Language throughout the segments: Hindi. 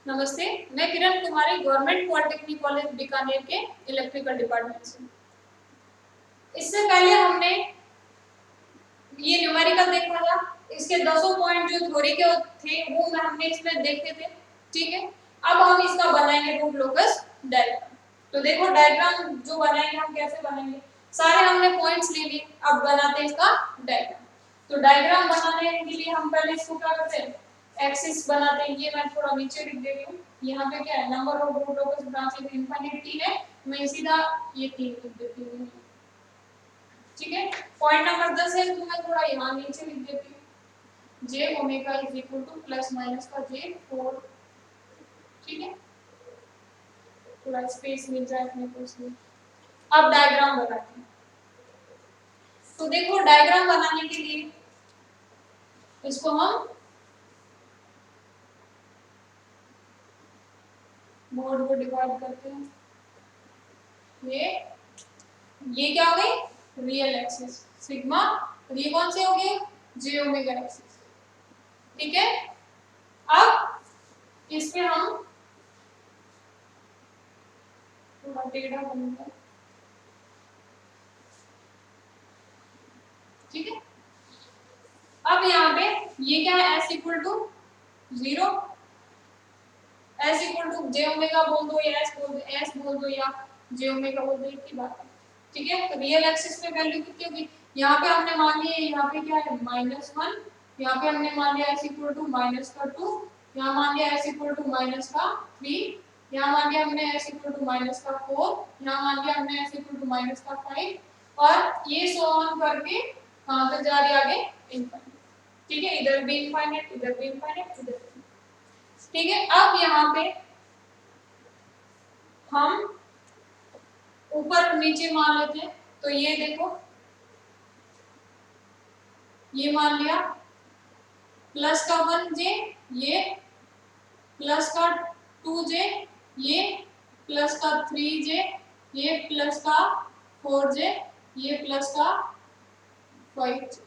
नमस्ते, मैं Kiran Kumari government polytechnic college Bikaner के इलेक्ट्रिकल डिपार्टमेंट से। इससे पहले हमने ये न्यूमेरिकल देखा था। इसके 200 पॉइंट जो थ्योरी के थे वो हमने इसमें देखे थे। ठीक है, अब हम इसका बनाएंगे रूट लोकस डायग्राम। तो देखो डायग्राम जो बनाएंगे हम कैसे बनाएंगे, सारे हमने पॉइंट्स ले लिए, अब बनाते हैं इसका डायग्राम। तो डायग्राम बनाने के लिए हम पहले इसको क्या करते हैं, एक्सिस बनाते हैं। ये मैं थोड़ा नीचे लिख दे रही हूँ। यहाँ पे क्या है, number of root locus branches infinity है, मैं सीधा ये 3 लिख देती हूँ। ठीक है, पॉइंट नंबर 10 है तो मैं थोड़ा यहाँ नीचे लिख देती हूँ, J omega is equal to plus minus का J4। ठीक है, थोड़ा स्पेस मिल जाए अपने को इसमें। अब डायग्राम बनाते हैं। तो देखो डायग्राम बनाने के लिए इसको हम बोर्ड को डिवाइड करते हैं। ये क्या हो गई, रियल एक्सिस सिग्मा, और ये कौन से हो गए, जे ओमेगा एक्सिस। ठीक है, अब इस पे हम थोड़ा टेढ़ा बनूंगा। ठीक है, अब यहाँ पे ये क्या है, s equal to 0, s equal टू जे ओमेगा बोल दो या s बोल दो या जे ओमेगा बोल दो, एक ही बात है। ठीक है, तो रियल एक्सिस पे वैल्यू कितनी होगी, यहाँ पे हमने मान लिया, यहाँ पे क्या है -1, यहाँ पे हमने मान लिया s इक्वल टू -2, यहाँ मान लिया s इक्वल टू -3, यहाँ मान लिया हमने s इक्वल टू -4, यहाँ मान लिया हमने s इक्वल टू -5, और ये सो ऑन करके कहाँ तक जा रही है आगे, इनफाइनाइट। ठीक है, इधर भी इनफाइनाइट, इधर भी इनफाइनाइट, इधर भी। ठीक है, अब यहाँ पे हम ऊपर नीचे मान लेते हैं। तो ये देखो, ये मान लिया प्लस का 1J, ये प्लस का 2J, ये प्लस का 3J, ये प्लस का 4J, ये प्लस का 5J।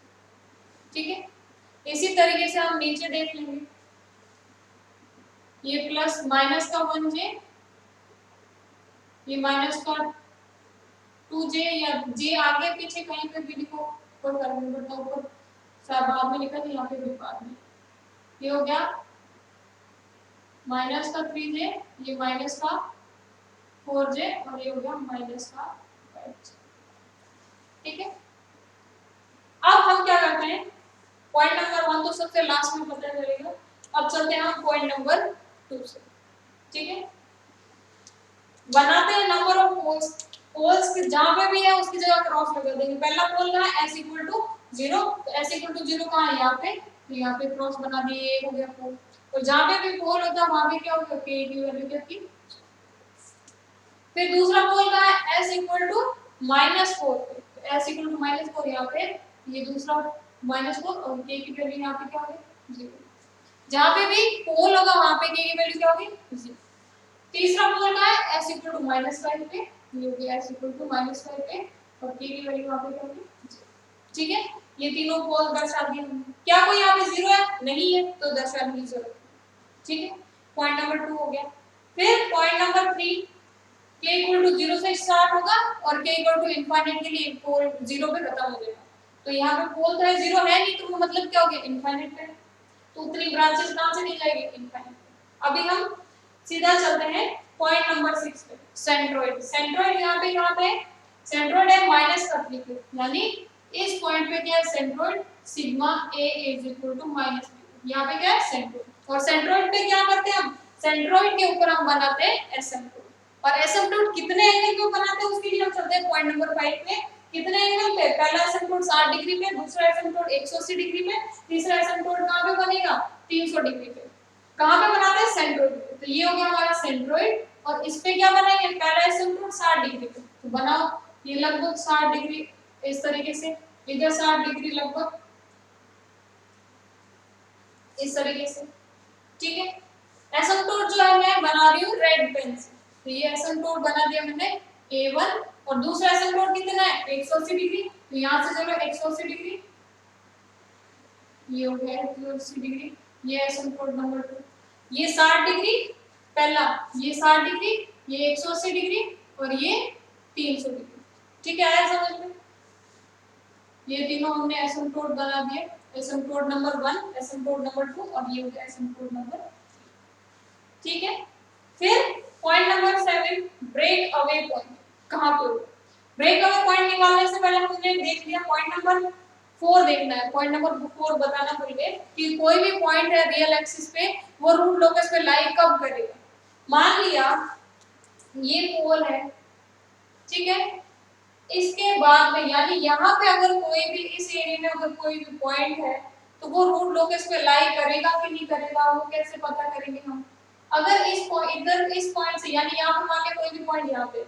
ठीक है, इसी तरीके से हम नीचे देख लेंगे। ये प्लस माइनस का 1J, ये माइनस का 2J, या J आगे पीछे कहीं पे भी लिखो, कोई फर्क नहीं पड़ता, ऊपर सब बाद में लिखा, यहाँ पे भी बाद में। ये हो गया माइनस का 3J, ये माइनस का 4J, और ये हो गया माइनस का 5J। ठीक है, अब हम क्या करते हैं, पॉइंट नंबर 1 तो सबसे लास्ट में पता चलेगा। अब चलते हैं हम पॉइंट नंबर 2 से। ठीक है, बनाते हैं नंबर ऑफ पोल्स। पोल्स जहां पे भी है उसकी जगह क्रॉस लगा देंगे। पहला पोल कहां है, s इक्वल टू 0, तो s इक्वल टू 0 कहां है, यहाँ पे, तो यहाँ पे क्रॉस बना दिए, ये हो गया पोल। और जहां पे भी पोल होता है वहां पे क्या होगा, k की वैल्यू क्या थी। फिर दूसरा पोल कहां है, s इक्वल टू -4, तो s इक्वल टू -4 यहाँ पे, ये दूसरा -4, और k की वैल्यू यहाँ पे क्या होगी, 0। जहां पे भी पोल होगा वहां पे k की वैल्यू क्या होगी, 0। तीसरा पोल का है s इक्वल टू -5 पे, ये हो गया s इक्वल टू -5 पे, और k की वैल्यू वहां पे क्या होगी। ठीक है, ये तीनों पोल दर्शा दिए हमने। क्या कोई यहाँ पे 0 है, नहीं है, तो दर्शाने की जरूरत। ठीक है, पॉइंट नंबर 2 हो गया। फिर point number 3, k equal to 0 से स्टार्ट होगा और k इक्वल टू इनफाइनाइट के लिए पोल 0 पे खत्म हो जाएगा। तो यहाँ पे पोल तो है 0 है नहीं, तो मतलब क्या हो गया, इनफाइनाइट पे। तो उतनी ब्रांचेस कहां से दी जाएगी, इनफाइनाइट। अभी हम सीधा चलते हैं पॉइंट नंबर 6 पे, सेंट्रोइड। सेंट्रोइड यहाँ पे कहां पे, सेंट्रोइड है -3 पे, यानी इस पॉइंट पे क्या है, centroid sigma a is equal to -3। यहाँ पे क्या है, सेंट्रोइड। और सेंट्रोइड पे क्या करते हैं हम, सेंट्रोइड के ऊपर हम बनाते हैं एसिम्प्टोट। और एसिम्प्टोट कितने एंगल पे बनाते हैं उसके लिए हम चलते हैं पॉइंट नंबर 5 पे। कितने एंगल पे, पहला एसिम्प्टोट 60 डिग्री पे, दूसरा एसिम्प्टोट 180 डिग्री पे, तीसरा एसिम्प्टोट कहां पे बनेगा, 300 डिग्री पे। कहां पे बनाते हैं, सेंट्रोइड पे। तो ये हो गया हमारा सेंट्रोइड, और इस पे क्या बनाएंगे, पहला एसिम्प्टोट 60 डिग्री पे, तो बनाओ, ये लगभग 60 डिग्री इस तरीके से, इधर 60 डिग्री लगभग इस तरीके से। ठीक है, एसिम्प्टोट जो है मैं बना रही हूँ रेड पेन से। तो ये एसिम्प्टोट बना दिया मैंने A1, और दूसरा एसिम्प्टोट कितना है, 180 डिग्री। तो यहाँ से चलो 180 डिग्री, ये हो गया 180 डिग्री, ये एसिम्प्टोट नंबर 2। ये 60 डिग्री पहला ये 60 डिग्री, ये 180 डिग्री और ये 300 डिग्री। ठीक है, आया समझ में? ये तीनों हमने एसिम्प्टोट बना दिए, एसिम्प्टोट नंबर 1, एसिम्प्टोट नंबर 2 और ये हो गया एसिम्प्टोट नंबर। ठीक है, फिर point number 7 break away point कहां पे होगा? ब्रेक अवे पॉइंट निकालने से पहले हमने देख लिया पॉइंट नंबर 4 देखना है। पॉइंट नंबर 4 बताना भूल गए कि कोई भी पॉइंट है रियल एक्सिस पे वो रूट लोकस पे लाई कब करेगा। मान लिया ये पोल है, ठीक है, इसके बाद में यानी यहाँ पे अगर कोई भी इस एरिया में अगर कोई भी पॉइंट है तो वो रूट लोकस पे लाई करेगा कि नहीं करेगा, वो कैसे पता करेंगे हम? अगर इस इधर इस पॉइंट से यानी यहाँ पे मान लिया कोई भी पॉइंट यहाँ पे,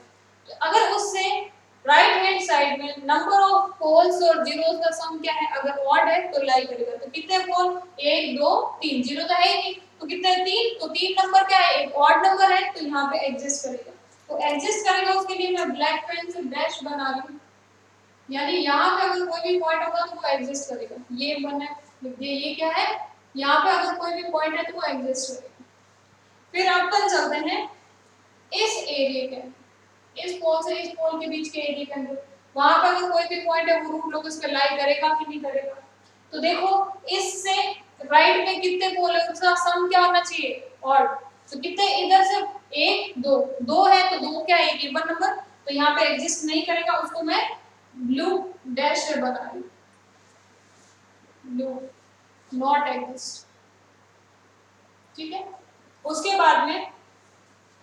अगर उससे राइट हैंड साइड में नंबर ऑफ पोल्स और जीरोस का सम क्या है, अगर ऑड है तो लाई करेगा। तो कितने पोल? 1 2 3, जीरो तो है ही नहीं, तो कितने? 3, तो 3 नंबर क्या है? एक ऑड नंबर है, तो यहाँ पे एग्जिस्ट करेगा। तो एग्जिस्ट करेगा उसके लिए मैं ब्लैक पेन से डैश बना रही हूँ, यानी यहाँ पे अगर कोई भी पॉइंट होगा तो वो एग्जिस्ट करेगा। ये बना ये क्या है? यहाँ पे अगर कोई भी पॉइंट है तो वो एग्जिस्ट करेगा। फिर अपन चलते हैं इस एरिया के, इस पोल से इस पोल के बीच के एरिया के अंदर, वहां पर अगर कोई भी पॉइंट है वो रूट लोकस पे लाई करेगा कि नहीं करेगा? तो देखो इससे राइट में कितने पोल है उसका सम क्या होना चाहिए? ऑड। तो कितने? इधर से 1 2, 2 है तो 2 क्या है? इवन नंबर, तो यहाँ पे एग्जिस्ट नहीं करेगा, उसको मैं ब्लू डैश से बना रही हूँ, ब्लू नॉट एग्जिस्ट। ठीक है, उसके बाद में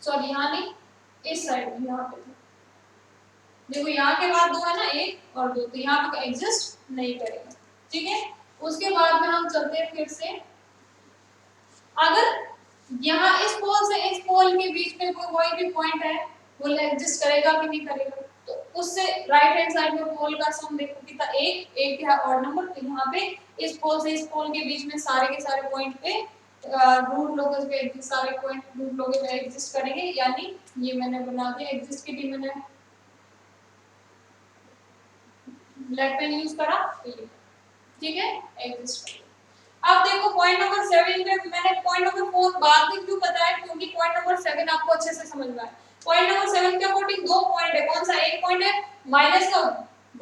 सॉरी यहाँ नहीं, इस साइड में यहाँ पे देखो यहाँ के बाद 2 है ना, 1 और 2, तो यहाँ पे एग्जिस्ट नहीं करेगा। ठीक है, उसके बाद में हम चलते हैं फिर से, अगर यहाँ इस पोल से इस पोल के बीच में कोई भी पॉइंट है वो एग्जिस्ट करेगा कि नहीं करेगा? तो उससे राइट हैंड साइड में पोल का सम देखो कितना? 1 1 है ऑड नंबर, तो यहाँ पे इस पोल से इस पोल के बीच में सारे के सारे पॉइंट पे रूट लोकस पे सारे पॉइंट रूट लोकस पे एग्जिस्ट करेंगे, यानी ये मैंने बना दिया एग्जिस्ट के लिए मैंने ब्लैक पेन यूज करा। ठीक है, एग्जिस्ट। अब देखो पॉइंट नंबर 7 पे मैंने पॉइंट नंबर 4 बाद में क्यों बताया, क्योंकि पॉइंट नंबर 7 आपको अच्छे से समझ में आए। पॉइंट नंबर 7 के अकॉर्डिंग 2 पॉइंट है, कौन सा? एक पॉइंट है माइनस का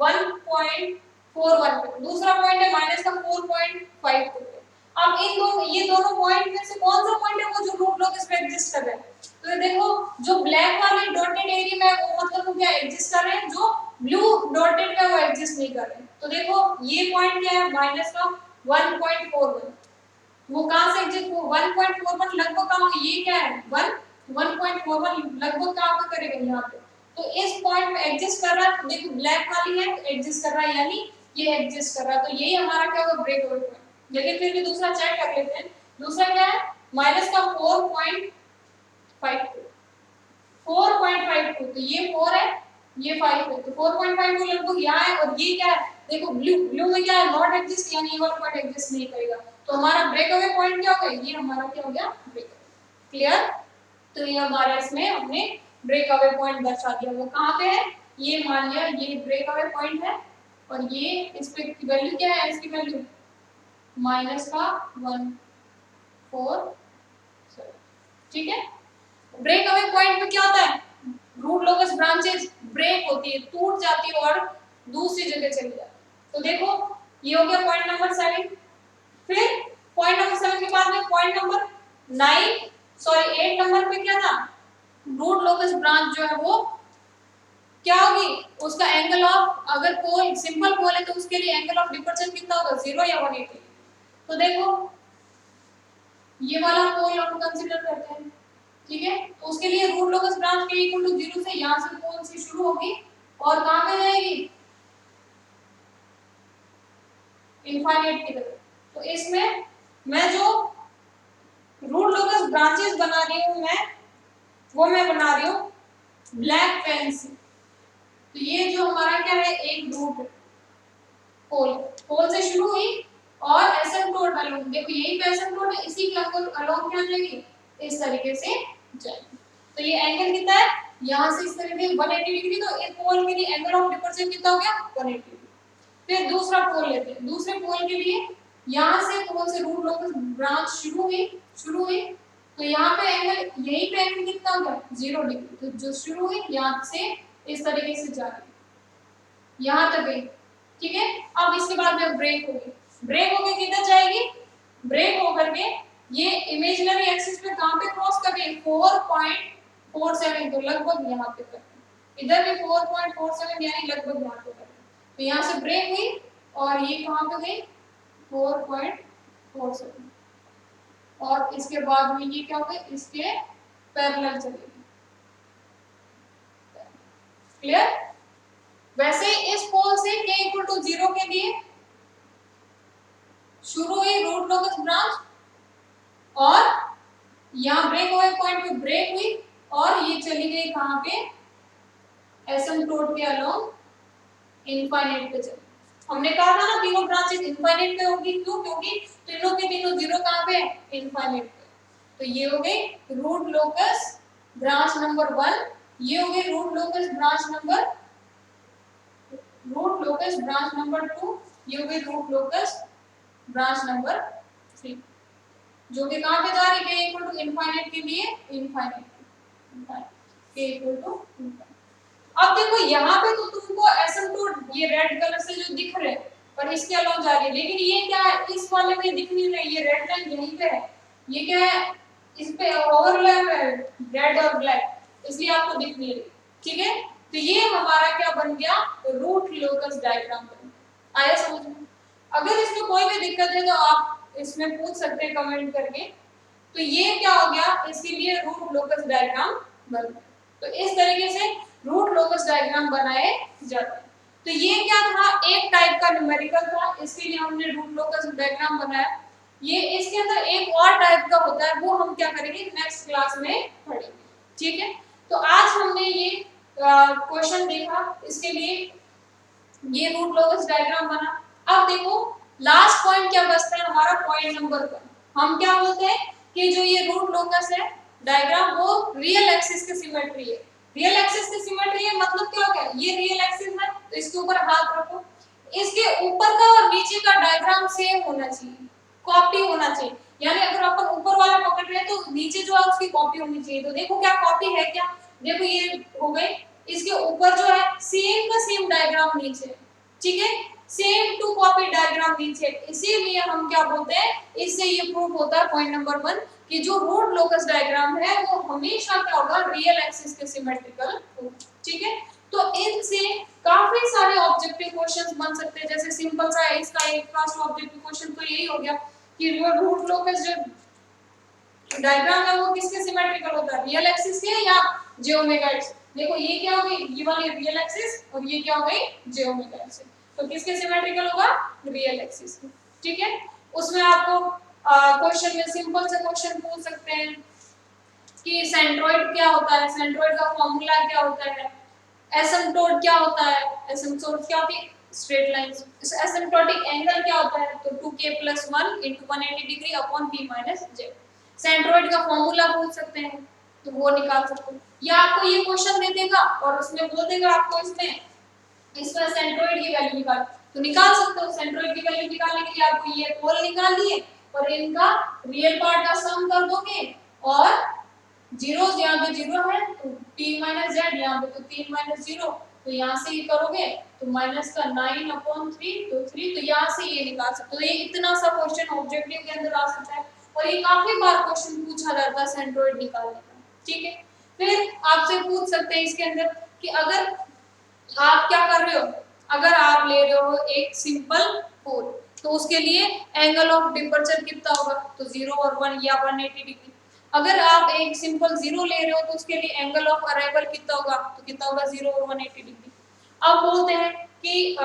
1.41 पे, दूसरा पॉइंट है माइनस का 4.5 पे। अब इन दोनों ये दोनों पॉइंट में से कौन सा पॉइंट है वो जो रूट लोकस पे एग्जिस्ट कर रहा है? तो ये देखो जो ब्लैक वाले डॉटेड एरिया में है वो मतलब वो क्या एग्जिस्ट कर रहे हैं, जो ब्लू डॉटेड में वो एग्जिस्ट नहीं कर रहे हैं। तो देखो ये पॉइंट क्या है? माइनस का 1.41, वो कहां से एग्जिस्ट हो? 1.41 लगभग कहां? ये क्या है? 1.41 लगभग कहां पे करेगा? यहाँ पे। तो इस पॉइंट में एग्जिस्ट कर रहा है, देखो ब्लैक वाली है तो एग्जिस्ट कर रहा है, यानी ये एग्जिस्ट कर रहा है, तो यही हमारा क्या होगा? Break away point. लेकिन फिर भी दूसरा चेक कर लेते हैं, दूसरा क्या है? माइनस का 4.52, 4.52, तो ये 4 है ये 5 है, तो 4.52 लगभग यहाँ है, और ये क्या है? देखो ब्लू में क्या है? नॉट एग्जिस्ट, यानी ये वाला पॉइंट एग्जिस्ट नहीं करेगा। तो हमारा ब्रेक अवे पॉइंट क्या हो गया? ये हमारा क्या हो गया? Break away. क्लियर? तो ये हमारा इसमें हमने ब्रेक अवे पॉइंट दर्शा दिया। वो कहाँ पे है? ये मान लिया ये ब्रेक अवे पॉइंट है, और ये इस पे की वैल्यू क्या है? इसकी वैल्यू माइनस का 1.47। ठीक है, ब्रेक अवे पॉइंट में क्या होता है? रूट लोकस ब्रांचेस ब्रेक होती है, टूट जाती है और दूसरी जगह चली जाती है। तो देखो ये हो गया पॉइंट नंबर 7। फिर पॉइंट नंबर 7 के बाद में पॉइंट नंबर 9 सॉरी 8 नंबर पे क्या था? रूट लोकस ब्रांच जो है वो क्या होगी? उसका एंगल ऑफ, अगर पोल सिंपल पोल है तो उसके लिए एंगल ऑफ डिपर्चर कितना होगा? 0 या 180। तो देखो ये वाला पोल हम कंसीडर करते हैं, ठीक है, तो उसके लिए रूट लोकस ब्रांच के इक्वल टू 0 से यहां से पोल से शुरू होगी और कहां पे जाएगी? इनफाइनाइट की तरफ। तो इसमें मैं जो रूट लोकस ब्रांचेस बना रही हूं मैं बना रही हूं ब्लैक पेन से। तो ये जो हमारा क्या है? एक रूट पोल से शुरू हुई और एसिम्प्टोट अलोंग, देखो यही पे एसिम्प्टोट है, इसी के अलोंग क्या जाएगी? इस तरीके से जाएगी। तो ये एंगल कितना है? यहाँ से इस तरीके 180 डिग्री, तो एक पोल के लिए एंगल ऑफ डिपर्चर कितना हो गया? 180 डिग्री। फिर दूसरा पोल लेते हैं, दूसरे पोल के लिए यहाँ से पोल से रूट लोकस ब्रांच शुरू हुई तो यहाँ पे एंगल, यही पे एंगल कितना हो गया 0 डिग्री। तो जो शुरू हुई यहाँ से इस तरीके से जा रही यहाँ तक गई, ठीक है। अब इसके बाद में ब्रेक होगी, ब्रेक होकर किधर जाएगी, ब्रेक होकर के ये इमेजिनरी एक्सिस पे कहां पे क्रॉस कर गई 4.47, तो लगभग यहाँ पे कर, इधर भी 4.47 यानी लगभग यहाँ पे कर, तो यहाँ से ब्रेक हुई और ये कहां पे गई 4.47, और इसके बाद में ये क्या हो गया, इसके पैरेलल चलेगी। क्लियर। वैसे इस पोल से k इक्वल टू 0 के लिए शुरू हुई रूट लोकस ब्रांच और यहाँ ब्रेक हुए पॉइंट पे ब्रेक हुई और ये चली गई कहां पे एसिम्प्टोट के अलोंग इनफाइनाइट पे चली। हमने कहा था ना तीनों ब्रांचेस इनफाइनाइट पे होगी, क्यों, क्योंकि तीनों के तीनों 0 कहां पे इनफाइनाइट पे। तो ये हो गई रूट लोकस ब्रांच नंबर 1, ये हो गई रूट लोकस ब्रांच नंबर 2, ये हो गई रूट लोकस ब्रांच नंबर 3, जो कि कहां पे जा रही है, k इक्वल टू इनफाइनाइट के लिए infinite, k equal to infinite. अब देखो यहाँ पे तो तुमको एसिम्प्टोट ये रेड कलर से जो दिख रहे हैं पर इसके अलावा जा रही है, लेकिन ये क्या है, इस वाले में दिख नहीं रही, ये रेड लाइन यहीं पे है, ये क्या है, इस पे ओवरलैप है रेड और ब्लैक, इसलिए आपको दिख नहीं रही, ठीक है। तो ये हमारा क्या बन गया, रूट लोकस डायग्राम बन गया। आया समझ में। अगर इसमें कोई भी दिक्कत है तो आप इसमें पूछ सकते हैं कमेंट करके। तो ये क्या हो गया, इसके लिए रूट लोकस डायग्राम बन गया। तो इस तरीके से रूट लोकस डायग्राम बनाए जाते हैं। तो ये क्या था, एक टाइप का न्यूमेरिकल था, इसके लिए हमने रूट लोकस डायग्राम बनाया। ये इसके अंदर एक और टाइप का होता है, वो हम क्या करेंगे नेक्स्ट क्लास में पढ़ेंगे, ठीक है। तो आज हमने ये क्वेश्चन देखा, इसके लिए ये रूट लोकस डायग्राम बना। अब देखो लास्ट पॉइंट क्या बचता है हमारा, पॉइंट नंबर 1। हम क्या बोलते हैं कि जो ये रूट लोकस है डायग्राम वो रियल एक्सिस की सिमेट्री है। रियल एक्सिस की सिमेट्री है मतलब क्या हो गया, ये रियल एक्सिस है तो इसके ऊपर हाथ रखो, इसके ऊपर का और नीचे का डायग्राम सेम होना चाहिए, कॉपी होना चाहिए। यानी अगर अपन ऊपर वाला पकड़ रहे हैं तो नीचे जो है उसकी कॉपी होनी चाहिए। तो देखो क्या कॉपी है, क्या देखो ये हो गई, इसके ऊपर जो है सेम का सेम डायग्राम नीचे, ठीक है, सेम टू कॉपी डायग्राम नीचे। इसीलिए हम क्या बोलते हैं, इससे ये प्रूफ होता है पॉइंट नंबर 1 कि जो रूट लोकस डायग्राम है वो हमेशा क्या होगा, रियल एक्सिस के सिमेट्रिकल होगा, ठीक है। तो इनसे काफी सारे ऑब्जेक्टिव क्वेश्चंस बन सकते हैं। जैसे सिंपल सा है इसका एक फर्स्ट ऑब्जेक्टिव क्वेश्चन तो यही हो गया कि रूट लोकस जो डायग्राम है वो किसके सिमेट्रिकल होता है, रियल एक्सिस के या j ओमेगा x। देखो ये क्या हो गई, ये वाली रियल एक्सिस और ये क्या हो गई j ओमेगा x। तो किसके सिमेट्रिकल होगा, रियल एक्सिस के, ठीक है। उसमें आपको क्वेश्चन में सिंपल से क्वेश्चन पूछ सकते हैं कि सेंट्रोइड क्या होता है, सेंट्रोइड का फॉर्मूला क्या होता है, एसिम्प्टोट क्या होता है, एसिम्प्टोट क्या होती है स्ट्रेट लाइंस, एसिम्प्टोटिक एंगल क्या होता है तो 2k + 1 * 180 degree upon p - j। Centroid का फॉर्मूला पूछ सकते हैं तो वो निकाल सकते हैं, या आपको ये क्वेश्चन दे देगा और उसमें बोल देगा आपको इसमें सेंट्रोइड की वैल्यू निकाल, तो निकाल सकते हो। सेंट्रोइड की वैल्यू निकालने के लिए आपको ये पोल निकाल लिए और इनका रियल पार्ट का सम कर दोगे और जीरोस यहाँ पे 0 है तो p - z, यहाँ पे तो 3 - 0, तो यहाँ से ये करोगे तो माइनस का 9/3 तो 3, तो यहाँ से ये निकाल सकते हो। ये इतना सा क्वेश्चन ऑब्जेक्टिव के अंदर आ सकता है और ये काफी बार क्वेश्चन पूछा जाता है सेंट्रोइड निकालने का, ठीक है। फिर आपसे पूछ सकते हैं इसके अंदर कि अगर आप क्या कर रहे हो, अगर आप ले रहे हो एक सिंपल पोल तो उसके लिए एंगल ऑफ डिपर्चर कितना होगा, तो 0 और 1 या 180 डिग्री। अगर आप एक सिंपल 0 ले रहे हो तो उसके लिए एंगल ऑफ अराइवल कितना होगा, तो कितना होगा 0 और 180 डिग्री। अब बोलते हैं कि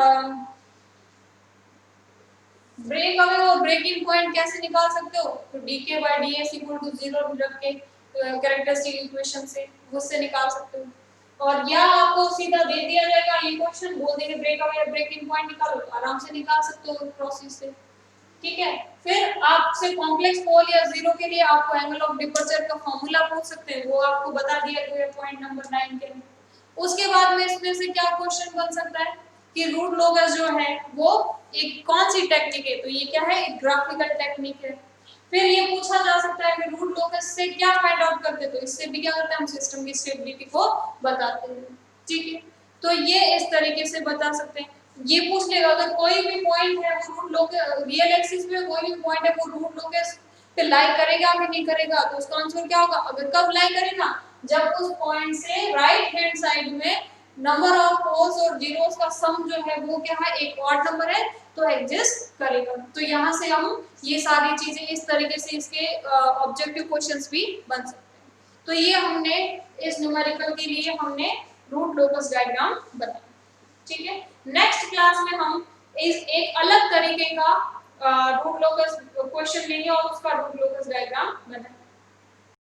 ब्रेक अवे और ब्रेकिंग पॉइंट कैसे निकाल सकते हो, तो dk/ds = 0 रख के कैरेक्टरिस्टिक इक्वेशन से उससे निकाल सकते हो। और या आपको सीधा दे दिया जाएगा ये क्वेश्चन, बोल देंगे ब्रेक अवे या ब्रेकिंग पॉइंट निकालो, आराम से निकाल सकते हो प्रोसेस से, ठीक है। फिर आपसे कॉम्प्लेक्स पोल या 0 के लिए आपको एंगल ऑफ डिपर्चर का फार्मूला पूछ सकते हैं, वो आपको बता दिया गया है पॉइंट नंबर 9 के अंदर। उसके बाद में इसमें से क्या क्वेश्चन बन सकता है कि रूट लोकस जो है वो एक कौन सी टेक्निक है, तो ये क्या है, एक ग्राफिकल टेक्निक है। फिर ये पूछा जा सकता है कि रूट लोकस से क्या फाइंड आउट करते हैं, तो इससे भी क्या करते हैं, हम सिस्टम की स्टेबिलिटी को बताते हैं। ठीक है, तो ये इस तरीके से बता सकते हैं। ये पूछ लेगा अगर कोई भी पॉइंट है वो रूट लोकस, रियल एक्सिस में कोई भी पॉइंट है वो रूट लोकस पे लाई करेगा कि नहीं करेगा, तो उसका आंसर क्या होगा, अगर कब लाई करेगा, जब उस पॉइंट से राइट हैंड साइड में नंबर ऑफ पोल्स और जीरोस का सम जो है वो क्या है, एक ऑड नंबर है, तो एग्जिस्ट करेगा। तो यहाँ से हम ये सारी चीजें इस तरीके से इसके ऑब्जेक्टिव क्वेश्चंस भी बन सकते हैं। तो ये हमने इस न्यूमेरिकल के लिए हमने रूट लोकस डायग्राम बनाया। ठीक है, नेक्स्ट क्लास में हम इस एक अलग तरीके का रूट लोकस क्वेश्चन लेंगे और उसका रूट लोकस डायग्राम बनाएंगे।